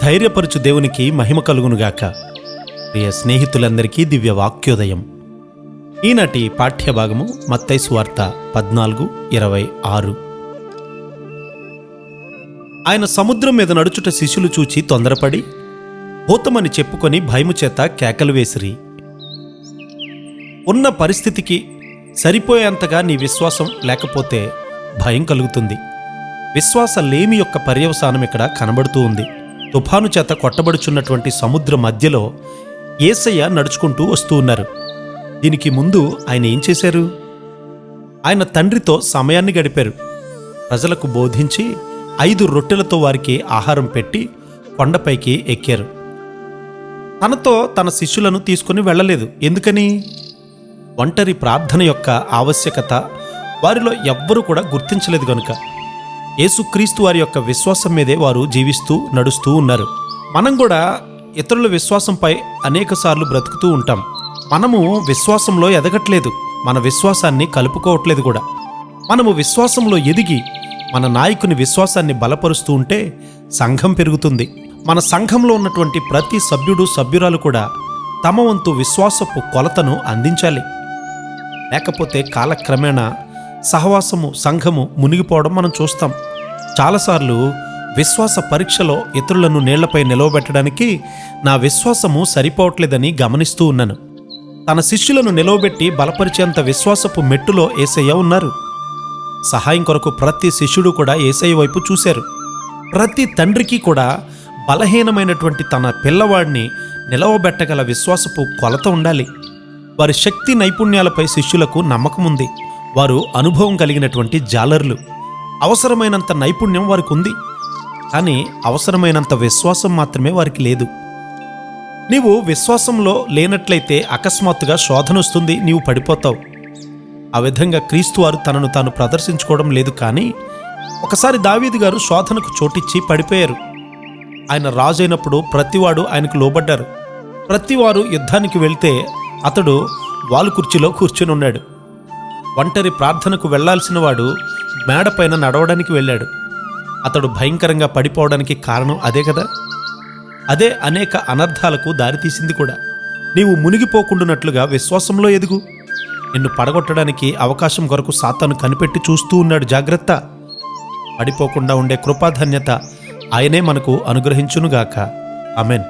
ధైర్యపరచు దేవునికి మహిమ కలుగునుగాక. ప్రియ స్నేహితులందరికీ దివ్య వాక్యోదయం. ఈనాటి పాఠ్యభాగము మత్తయి సువార్త 14:26. ఆయన సముద్రం మీద నడుచుట శిష్యులు చూచి తొందరపడి భూతమని చెప్పుకొని భయము చేత కేకలు వేసిరి. ఉన్న పరిస్థితికి సరిపోయేంతగా నీ విశ్వాసం లేకపోతే భయం కలుగుతుంది. విశ్వాస లేమి యొక్క పర్యవసానం ఇక్కడ కనబడుతూ ఉంది. తుఫాను చేత కొట్టబడుచున్నటువంటి సముద్ర మధ్యలో యేసయ్య నడుచుకుంటూ వస్తూ ఉన్నారు. దీనికి ముందు ఆయన ఏం చేశారు? ఆయన తండ్రితో సమయాన్ని గడిపారు. ప్రజలకు బోధించి 5 రొట్టెలతో వారికి ఆహారం పెట్టి కొండపైకి ఎక్కారు. తనతో తన శిష్యులను తీసుకుని వెళ్ళలేదు. ఎందుకని? ఒంటరి ప్రార్థన యొక్క ఆవశ్యకత వారిలో ఎవ్వరూ కూడా గుర్తించలేదు గనుక. యేసుక్రీస్తు వారి యొక్క విశ్వాసం మీదే వారు జీవిస్తూ నడుస్తూ ఉన్నారు. మనం కూడా ఇతరుల విశ్వాసంపై అనేకసార్లు బ్రతుకుతూ ఉంటాం. మనము విశ్వాసంలో ఎదగట్లేదు, మన విశ్వాసాన్ని కలుపుకోవట్లేదు కూడా. మనము విశ్వాసంలో ఎదిగి మన నాయకుని విశ్వాసాన్ని బలపరుస్తూ ఉంటే సంఘం పెరుగుతుంది. మన సంఘంలో ఉన్నటువంటి ప్రతి సభ్యుడు సభ్యురాలు కూడా తమ వంతు విశ్వాసపు కొలతను అందించాలి. లేకపోతే కాలక్రమేణా సహవాసము సంఘము మునిగిపోవడం మనం చూస్తాం. చాలాసార్లు విశ్వాస పరీక్షలో ఇతరులను నీళ్లపై నిలవబెట్టడానికి నా విశ్వాసము సరిపోవట్లేదని గమనిస్తూ ఉన్నాను. తన శిష్యులను నిలవబెట్టి బలపరిచేంత విశ్వాసపు మెట్టులో యేసయ్య ఉన్నారు. సహాయం కొరకు ప్రతి శిష్యుడు కూడా యేసయ్య వైపు చూశారు. ప్రతి తండ్రికి కూడా బలహీనమైనటువంటి తన పిల్లవాడిని నిలవబెట్టగల విశ్వాసపు కొలత ఉండాలి. వారి శక్తి నైపుణ్యాలపై శిష్యులకు నమ్మకం ఉంది. వారు అనుభవం కలిగినటువంటి జాలర్లు. అవసరమైనంత నైపుణ్యం వారికి ఉంది, కానీ అవసరమైనంత విశ్వాసం మాత్రమే వారికి లేదు. నీవు విశ్వాసంలో లేనట్లయితే అకస్మాత్తుగా శోధన వస్తుంది, నీవు పడిపోతావు. ఆ విధంగా క్రీస్తు వారు తనను తాను ప్రదర్శించుకోవడం లేదు. కానీ ఒకసారి దావీదు గారు శోధనకు చోటిచ్చి పడిపోయారు. ఆయన రాజు అయినప్పుడు ప్రతివాడు ఆయనకు లోబడ్డారు. ప్రతివారు యుద్ధానికి వెళ్తే అతడు వాలు కుర్చీలో కూర్చుని ఉన్నాడు. ఒంటరి ప్రార్థనకు వెళ్లాల్సిన వాడు మేడపైన నడవడానికి వెళ్ళాడు. అతడు భయంకరంగా పడిపోవడానికి కారణం అదే కదా. అదే అనేక అనర్థాలకు దారితీసింది కూడా. నీవు మునిగిపోకుండానట్లుగా విశ్వాసంలో ఎదుగు. నిన్ను పడగొట్టడానికి అవకాశం కొరకు సాతాను కనిపెట్టి చూస్తూ ఉన్నాడు. జాగ్రత్త. పడిపోకుండా ఉండే కృపాధన్యత ఆయనే మనకు అనుగ్రహించునుగాక. ఆమెన్.